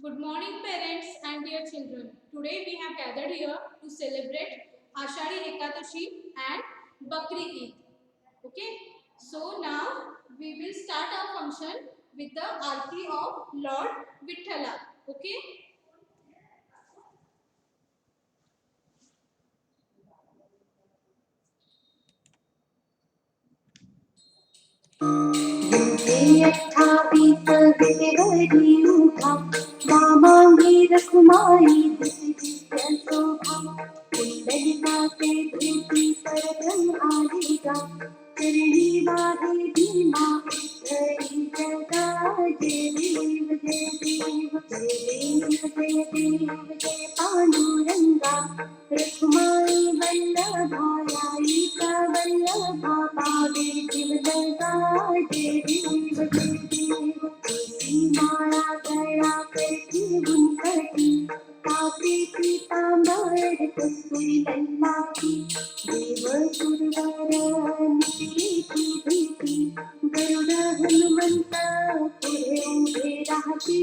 Good morning, parents and dear children. Today we have gathered here to celebrate Ashadi Ekadashi and Bakri Eid. Okay, so now we will start our function with the Aarti of Lord Vithala. Okay. अठ्ठावीस विवरी उठा मामांगी रखुमाई दिव्य शोभा कुंडलिकाते धृति परब्रह्म आलिका चरणी वाहे भीमा हरि जगा जय देव जय देव जय देव जय देव जय पांडुरंगा रखुमाई वल्लभाई का वल्लभा पावे जीवदगा जय देव जय देव तुलसी माला गला करके बुनकटी कापे पीतांबर कस्तूरी लल्ला की देव सुरवर निधि भीति गरुड़ हनुमंत पुरे उभे राहती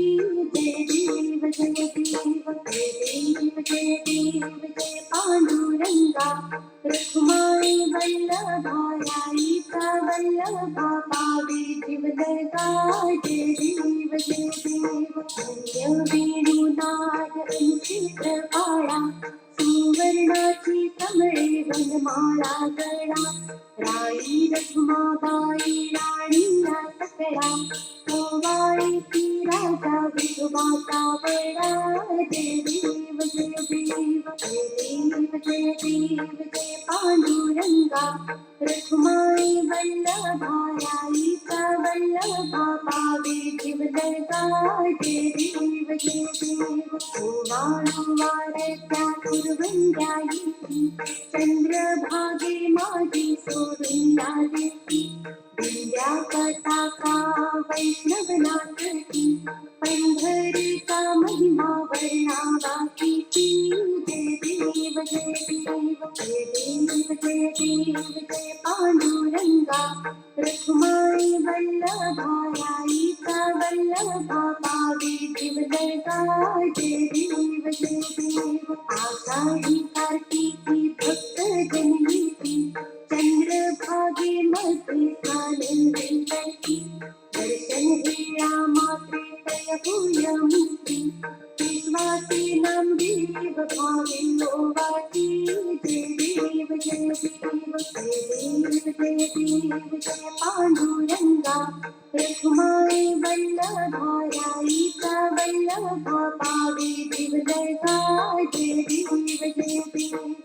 जय देव जय देव जय देव जय देव जय पांडुरंगा रखुमाई वल्लभाई का वल्लभा पावे जीवदगा जय देव जय देव वेणुनाद अनुचित्र काळा सुवर्णाची कमळे वनमाळा गळा राई रखुमाबाई राणीला सकळा ओवाळी ती राजा विठोबाचा बळा जय देव जय देव जय देव जय देव जय पांडुरंगा रखुमाई वल्लभाई का वल्लभा पावे जीवदगा जय देव जय देव ओवाळू वाढत्या कुरवंड्याई चंद्रभागे माझी सोडून देती दिल्या पताका वैष्णवनाथी पंढरीचा महिमा वर्णावा किती जय देव जय देव जय देव जय देव जय पांडुरंगा रखुमाई वल्लभाई का वल्लभा पावे जीवदगा जय देव जय देव आषाढी कार्तिकी भक्त जननीती चंद्रभागे मध्ये आनंदी करती दर्शन घेया मात्रे तय भूय मुक्ती विश्वासी नाम देव भावे लोवाती जय देव जय देव जय देव जय देव जय पांडुरंगा रखुमाई वल्लभाई का वल्लभा पावे जीवदगा जय देव जय देव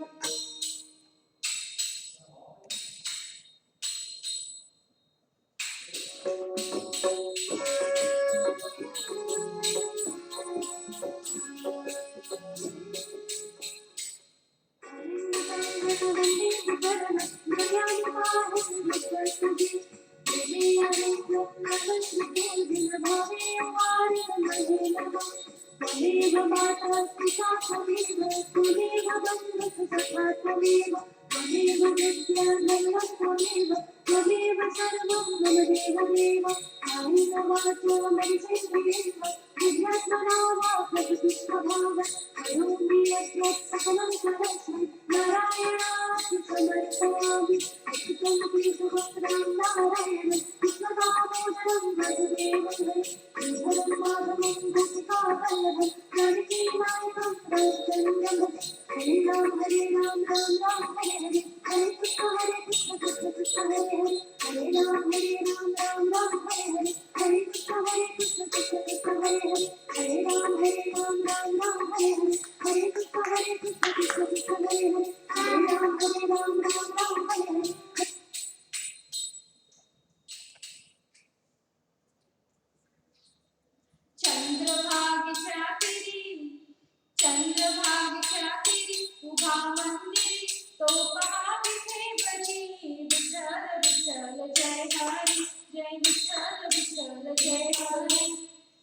चंद्रभागेच्या तीरी उभा मंदिरी तो पहा विठे बरी विठ्ठल विठ्ठल जय हरी जय विठ्ठल विठ्ठल जय हरी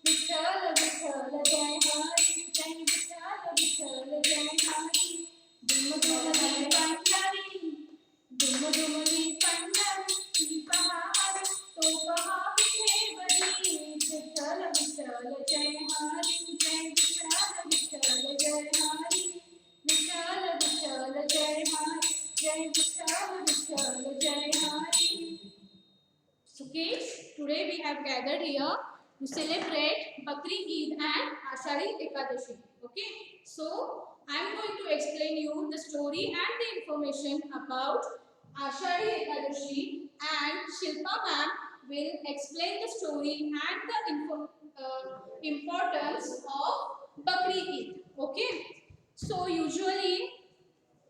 विठ्ठल विठ्ठल जय हरी जय विठ्ठल विठ्ठल जय हरी दुम दुम जय पंढरी दुम दुम ही पंढरी पहा तो पहा विठे बरी विठ्ठल विठ्ठल जय हरी जय to celebrate Bakri Eid and Ashadi Ekadashi. Okay, so I am going to explain you the story and the information about Ashadi Ekadashi, and Shilpa ma'am will explain the story and the importance of Bakri Eid. Okay, so usually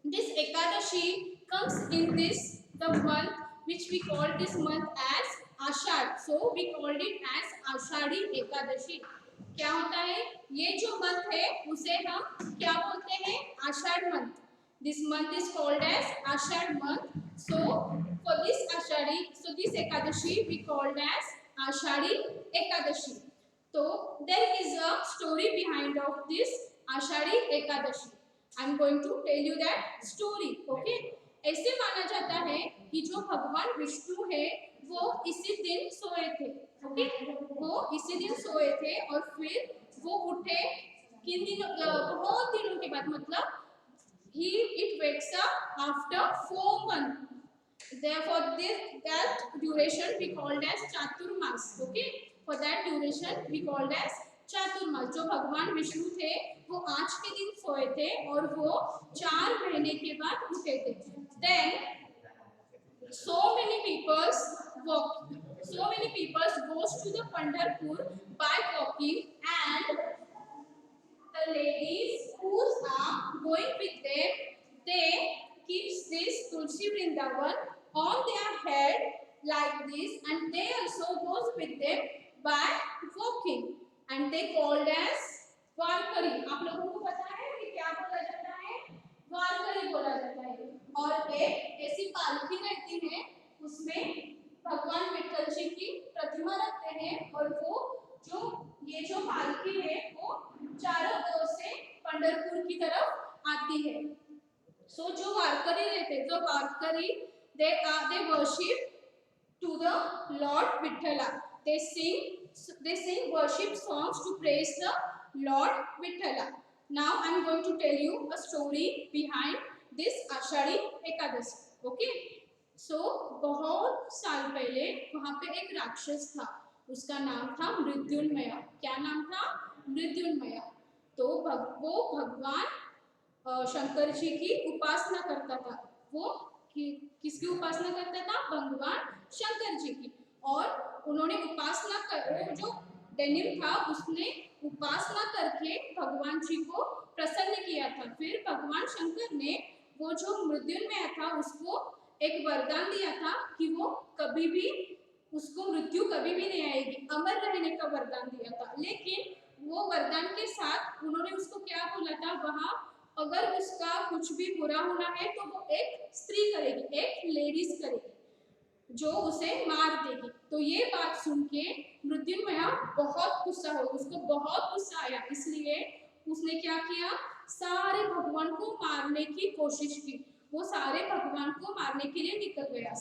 this Ekadashi comes in this the month which we call this month as Ashad. So we called it as Ashadi Ekadashi. क्या होता है ये जो month है उसे हम क्या बोलते हैं आषाढ़ month. This month is called as Ashad month. So for this Ashadi, so this Ekadashi we called as Ashadi Ekadashi. So there is a story behind of this Ashadi Ekadashi. I am going to tell you that story. Okay. ऐसे माना जाता है कि जो भगवान विष्णु है वो इसी दिन सोए थे. ओके, वो इसी दिन सोए थे और फिर वो उठे किन दिनों, बहुत दिनों के बाद, मतलब it wakes up after 4 months. Therefore that duration we called as Chaturmas. Okay, for that duration we called as चातुर्मास. जो भगवान विष्णु थे वो आज के दिन सोए थे और वो 4 महीने के बाद उठे थे. Then so many people goes to the Pandharpur by walking, and the ladies who are going with them, they keeps this Tulsi Vrindavan on their head like this, and they also goes with them by walking, and they called as वारकरी. आप लोगों को पता है कि क्या बोला जाता है? वारकरी बोला जाता है. और एक ऐसी पालकी रहती है उसमें भगवान विठल जी की प्रतिमा रखते हैं और वो ये जो पालकी है वो चारों ओर से पंढरपुर की तरफ आती है. सो जो वारकरी रहते हैं, जो वारकरी they worship to the Lord Vithala. They sing worship songs to praise the Lord Vithala. Now I am going to tell you a story behind this Ashadi Ekadashi. Okay, so बहुत साल पहले वहाँ पे एक राक्षस था, उसका नाम था मृत्युंजय. क्या नाम था? मृत्युंजय. तो वो भगवान शंकर जी की उपासना करता था. वो किसकी उपासना करता था? भगवान शंकर जी की. और उन्होंने उपासना कर, जो डेनिम था उसने उपासना करके भगवान जी को प्रसन्न किया था. फिर भगवान शंकर ने वो जो मृत्युंजय था उसको एक वरदान दिया था कि वो कभी भी, उसको मृत्यु कभी भी नहीं आएगी, अमर रहने का वरदान दिया था. लेकिन वो वरदान के साथ उन्होंने उसको क्या बोला था, वहाँ अगर उसका कुछ भी बुरा होना है तो वो एक स्त्री करेगी, एक लेडीज करेगी जो उसे मार देगी. तो ये बात सुन के मृत्युंजय बहुत गुस्सा हो, उसको बहुत गुस्सा आया. इसलिए उसने क्या किया, सारे भगवान को मारने की कोशिश की. वो सारे भगवान को मारने के लिए निकल गया.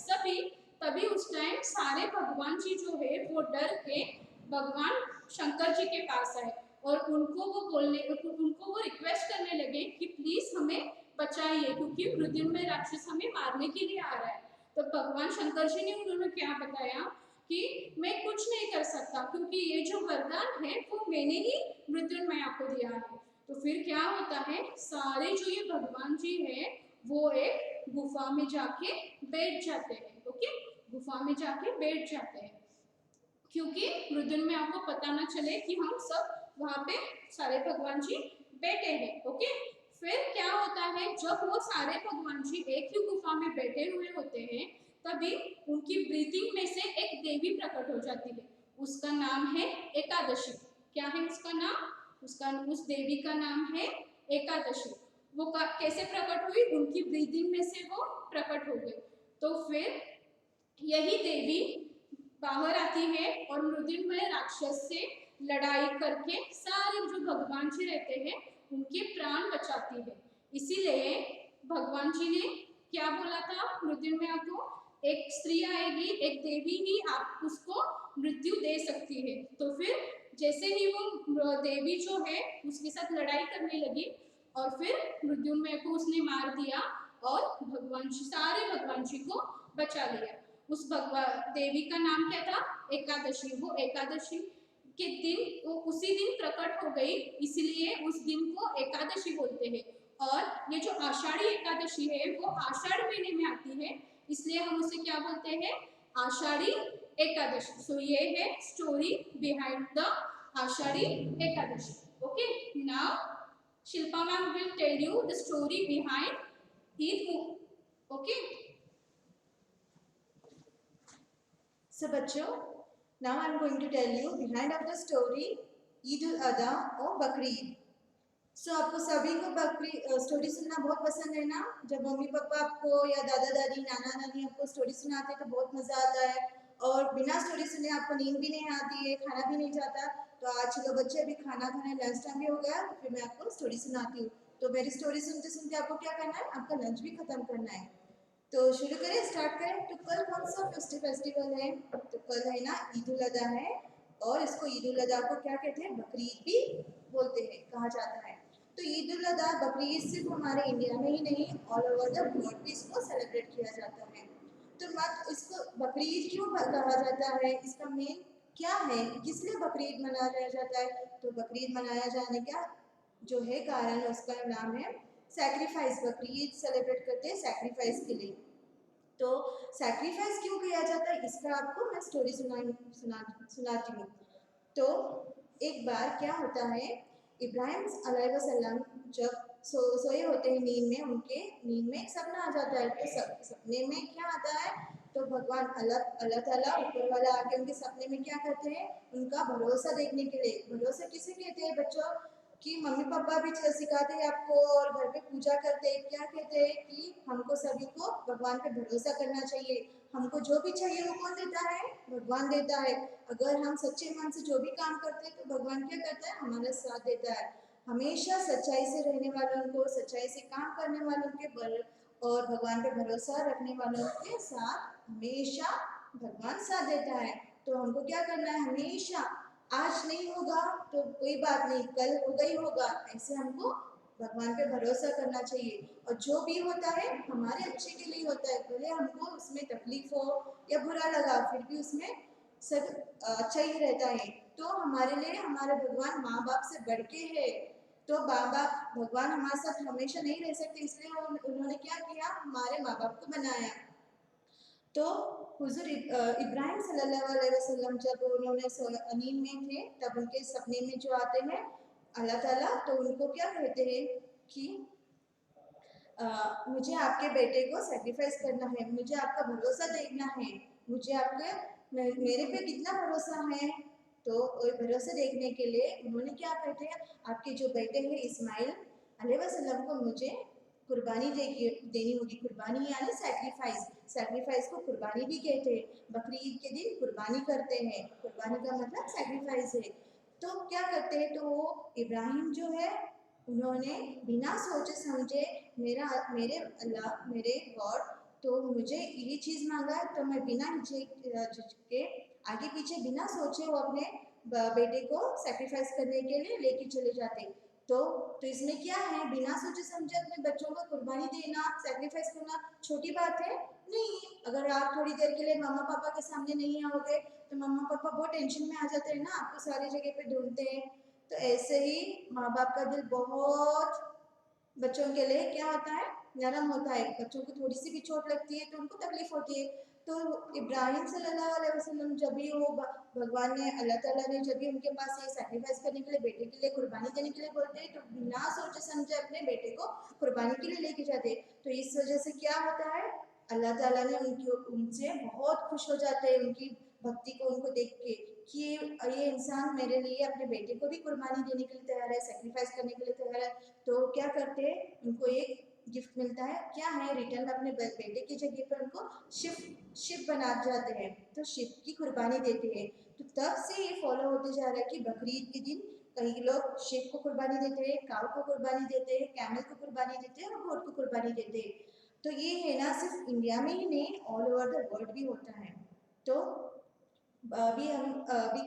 तभी उस टाइम सारे भगवान जी जो है वो डर के भगवान शंकर जी के पास आए और उनको वो रिक्वेस्ट करने लगे कि प्लीज हमें बचाइए क्योंकि मृत्युंजय राक्षस हमें मारने के लिए आ रहा है. तो भगवान शंकर जी ने उन्होंने क्या बताया कि मैं कुछ नहीं कर सकता क्योंकि ये जो वरदान है वो मैंने ही मृत्युंजय को दिया है. तो फिर क्या होता है, सारे जो ये भगवान जी है वो एक गुफा में जाके बैठ जाते हैं. ओके, गुफा में जाके बैठ जाते हैं क्योंकि मृत्युंजय आपको पता ना चले कि हम सब वहाँ पे सारे भगवान जी बैठे हैं. ओके, फिर क्या होता है, जब वो सारे भगवान जी एक ही गुफा में बैठे हुए होते हैं तभी उनकी ब्रीथिंग में से एक देवी प्रकट हो जाती है. उसका नाम है एकादशी. क्या है उसका नाम? उस देवी का नाम है एकादशी. वो कैसे प्रकट हुई? उनकी ब्रीदिंग में से वो प्रकट हो गई. तो फिर यही देवी बाहर आती है और मृत्युंजय राक्षस से लड़ाई करके सारे जो भगवान जी रहते हैं उनके प्राण बचाती है. इसीलिए भगवान जी ने क्या बोला था मृत्युंजय को, एक स्त्री आएगी, एक देवी ही आप उसको मृत्यु दे सकती है. तो फिर जैसे ही वो देवी जो है उसके साथ लड़ाई करने लगी और फिर मृत्युंजय को उसने मार दिया और सारे भगवान जी को बचा लिया. उस देवी का नाम क्या था? एकादशी. वो एकादशी के दिन वो उसी दिन प्रकट हो गई, इसलिए उस दिन को एकादशी बोलते हैं। और ये जो आषाढ़ी एकादशी है वो आषाढ़ महीने में आती है, इसलिए हम उसे क्या बोलते हैं, आषाढ़ी एकादशी। सो ये है story behind the Ashadhi Ekadashi. Okay, now Shilpa ma'am will tell you the story behind Eid. Okay, So बच्चों, now I am going to tell you behind of the story Eid ul Adha और बकरीद। सो आपको सभी को बकरी स्टोरी सुनना बहुत पसंद है ना? जब मम्मी पापा आपको या दादा दादी नाना नानी आपको स्टोरी सुनाते हैं तो बहुत मज़ा आता है, और बिना स्टोरी सुने आपको नींद भी नहीं आती है, खाना भी नहीं जाता। तो आज चलो बच्चे, अभी खाना खाने लंच टाइम भी हो गया, तो फिर मैं आपको स्टोरी सुनाती हूँ। तो मेरी स्टोरी सुनते सुनते आपको क्या करना है, आपका लंच भी खत्म करना है। तो शुरू करें, स्टार्ट करें। तो कल कौन सा फेस्टिवल है? तो कल है ना ईद उल अदा है, और इसको ईद उल अदा को क्या कहते हैं, बकरीद भी बोलते हैं, कहा जाता है। तो ईद उल अदा बकरीद सिर्फ हमारे इंडिया में ही नहीं, ऑल ओवर द वर्ल्ड भी इसको सेलिब्रेट किया जाता है। तो मत इसको बकरीद क्यों कहा जाता है, इसका मेन क्या है, किस लिए बकरीद मनाया जाता है? तो बकरीद मनाया जाने का जो है कारण, उसका नाम है सैक्रिफाइस। बकरीद सेलिब्रेट करते हैं सैक्रिफाइस के लिए। तो सैक्रिफाइस क्यों किया जाता है, इसका आपको मैं स्टोरी सुनाती हूँ। तो एक बार क्या होता है, इब्राहिम अलैहिस्सलाम जब सोए होते हैं नींद में, उनके नींद में एक सपना आ जाता है। तो सपने में क्या आता है, तो भगवान अल्लाह ताला ऊपर वाला आके उनके सपने में क्या करते हैं, उनका भरोसा देखने के लिए। भरोसा किसे कहते हैं बच्चों, कि मम्मी पापा भी सिखाते हैं आपको, और घर पे पूजा करते हैं, क्या कहते हैं कि हमको सभी को भगवान पे भरोसा करना चाहिए। हमको जो भी चाहिए वो कौन देता है, भगवान देता है। अगर हम सच्चे मन से जो भी काम करते हैं तो भगवान क्या करता है, हमारा साथ देता है। हमेशा सच्चाई से रहने वालों को, सच्चाई से काम करने वालों के बल और भगवान पे भरोसा रखने वालों के साथ हमेशा भगवान साथ देता है। तो हमको क्या करना है, हमेशा आज नहीं होगा तो कोई बात नहीं, कल होगा ही होगा, ऐसे हमको भगवान पे भरोसा करना चाहिए। और जो भी होता है हमारे अच्छे के लिए होता है, भले हमको उसमें तकलीफ हो या बुरा लगा, फिर भी उसमें सब अच्छा ही रहता है। तो हमारे लिए हमारे भगवान माँ बाप से बढ़ के है। तो माँ बाप भगवान हमारे साथ हमेशा नहीं रह सकते, इसलिए उन्होंने क्या किया, हमारे माँ बाप को बनाया। तो हुजूर इब्राहिम सल्लल्लाहु अलैहि वसल्लम जब उन्होंने नींद में थे, तब उनके सपने में जो आते हैं अल्लाह ताला, तो उनको क्या कहते हैं कि मुझे आपके बेटे को सेक्रीफाइस करना है, मुझे आपका भरोसा देखना है, मुझे आपके मेरे पे कितना भरोसा है। तो भरोसा देखने के लिए उन्होंने क्या कहते हैं, आपके जो बेटे हैं इस्माइल अलैहिस्सलाम को मुझे कुर्बानी देनी होगी। कुर्बानी यानी सैक्रिफाइस, सैक्रिफाइस को कुर्बानी भी कहते हैं। बकरीद के दिन कुर्बानी करते हैं, कुर्बानी का मतलब सैक्रिफाइस है। तो क्या करते हैं, तो वो इब्राहिम जो है उन्होंने बिना सोचे समझे, मेरे अल्लाह, मेरे गॉड, तो मुझे ये चीज़ मांगा है, तो मैं बिना झिझके आगे पीछे बिना सोचे वो अपने बेटे को सेक्रीफाइस करने के लिए लेके चले जाते। तो इसमें क्या है, बिना सोचे समझे अपने बच्चों को कुर्बानी देना, सेक्रीफाइस करना छोटी बात है नहीं। अगर आप थोड़ी देर के लिए मम्मा पापा के सामने नहीं आओगे तो मम्मा पापा बहुत टेंशन में आ जाते हैं ना, आपको सारी जगह पे ढूंढते हैं। तो ऐसे ही माँ बाप का दिल बहुत बच्चों के लिए क्या होता है, नरम होता है। बच्चों को थोड़ी सी भी चोट लगती है तो उनको तकलीफ होती है। तो इब्राहिम सल्लल्लाहु अलैहि वसल्लम जब भी वो भगवान ने, अल्लाह ताला ने जब भी उनके पास ये सैक्रिफाइस करने के लिए, बेटे के लिए कुर्बानी देने के लिए बोलते हैं, तो बिना सोचे समझे अपने बेटे को कुर्बानी के लिए लेके जाते। तो इस वजह से क्या होता है, अल्लाह ताला ने उनसे बहुत खुश हो जाते हैं, उनकी भक्ति को उनको देख के, कि ये इंसान मेरे लिए अपने बेटे को भी कुर्बानी देने के लिए तैयार है, सेक्रीफाइस करने के लिए तैयार है। तो क्या करते हैं, उनको एक गिफ्ट मिलता है, क्या है, रिटर्न अपने बेटे की जगह पर उनको शिप बना जाते हैं, तो शिप की कुर्बानी देते हैं। तो तब से ये फॉलो होते जा रहा है कि बकरीद के दिन कई लोग शिप को कुर्बानी देते हैं, काऊ को कुर्बानी देते हैं, कैमल को कुर्बानी देते हैं और गोट को कुर्बानी देते हैं। तो ये है ना, सिर्फ इंडिया में ही नहीं, ऑल ओवर द वर्ल्ड भी होता है। तो अभी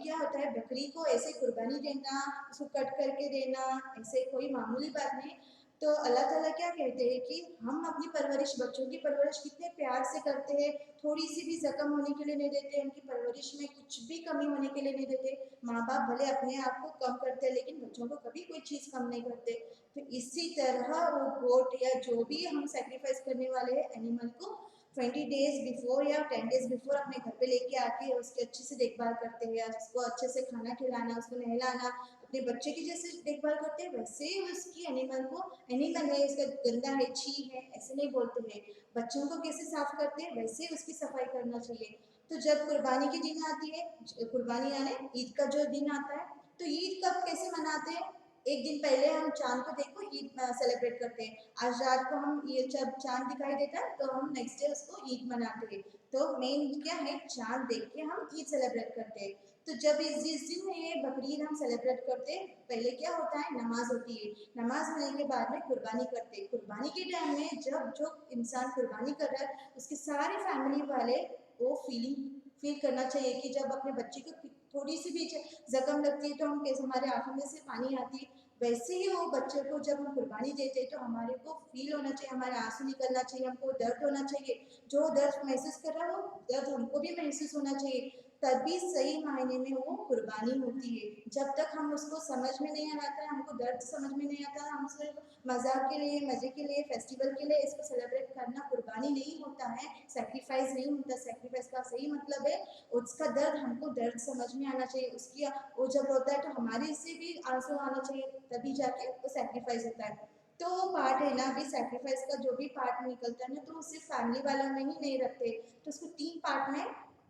क्या होता है, बकरी को ऐसे कुर्बानी देना, उसको कट करके देना, ऐसे कोई मामूली बात नहीं। तो अल्लाह ताला क्या कहते हैं कि हम अपनी परवरिश, बच्चों की परवरिश कितने प्यार से करते हैं, थोड़ी सी भी जख्म होने के लिए नहीं देते, उनकी परवरिश में कुछ भी कमी होने के लिए नहीं देते। माँ बाप भले अपने आप को कम करते हैं लेकिन बच्चों को कभी कोई चीज़ कम नहीं करते। तो इसी तरह वो गोट या जो भी हम सेक्रीफाइस करने वाले हैं एनिमल को 20 डेज बिफोर या 10 डेज बिफोर अपने घर पे लेके आके उसकी अच्छे से देखभाल करते हैं, उसको अच्छे से खाना खिलाना, उसको नहलाना, अपने बच्चे की जैसे देखभाल करते हैं वैसे ही उसकी एनिमल को, एनिमल है इसका गंदा है, छी है, ऐसे नहीं बोलते हैं। बच्चों को कैसे साफ करते हैं वैसे ही उसकी सफाई करना चाहिए। तो जब कुर्बानी की दिन आती है, कुर्बानी यानी ईद का जो दिन आता है, तो ईद कब कैसे मनाते हैं? एक दिन पहले हम चांद को देखो ईद सेलिब्रेट करते हैं। आज रात को हम ये जब चांद दिखाई देता है तो हम नेक्स्ट डे उसको ईद मनाते हैं। तो मेन क्या है, चांद देख के हम ईद सेलिब्रेट करते हैं। तो जब जिस दिन ये बकरीद हम सेलिब्रेट करते हैं, पहले क्या होता है, नमाज होती है। नमाज होने के बाद में कुर्बानी करते हैं। कुर्बानी के टाइम में जब जो इंसान कुर्बानी कर रहा है उसके सारे फैमिली वाले वो फील करना चाहिए कि जब अपने बच्चे को थोड़ी सी भी जख्म लगती है तो हम कैसे, हमारे आंखों में से पानी आती है, वैसे ही वो बच्चे को जब हम कुर्बानी देते हैं तो हमारे को फील होना चाहिए, हमारे आंसू निकलना चाहिए, हमको दर्द होना चाहिए। जो दर्द महसूस कर रहा है वो दर्द हमको भी महसूस होना चाहिए, तभी सही मायने में वो कुर्बानी होती है। जब तक हम उसको समझ में नहीं आता है, हमको दर्द समझ में नहीं आता, हम सिर्फ मजाक के लिए, मजे के लिए, फेस्टिवल के लिए इसको सेलिब्रेट करना कुर्बानी नहीं होता है, सेक्रीफाइस नहीं होता। सेक्रीफाइस का सही मतलब है उसका दर्द, हमको दर्द समझ में आना चाहिए, उसकी वो जब होता है तो हमारे से भी आंसू आना चाहिए, तभी जाके वो सेक्रीफाइस होता है। तो वो पार्ट है ना, अभी सेक्रीफाइस का जो भी पार्ट निकलता है ना, तो वो सिर्फ फैमिली वालों में ही नहीं रखते, तो उसको 3 पार्ट में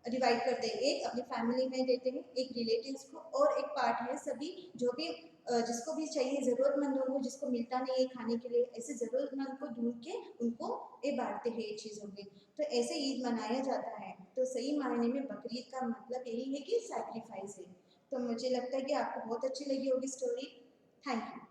डिवाइड करते हैं। एक अपनी फैमिली में देते हैं, एक रिलेटिव्स को, और एक पार्ट है सभी जो भी जिसको भी चाहिए, ज़रूरतमंदों को जिसको मिलता नहीं है खाने के लिए, ऐसे ज़रूरतमंद को ढूंढ के उनको ये बांटते हैं ये चीज़ों में। तो ऐसे ईद मनाया जाता है। तो सही मायने में बकरीद का मतलब यही है कि सैक्रिफाइस है। तो मुझे लगता है कि आपको बहुत अच्छी लगी होगी स्टोरी। Thank you.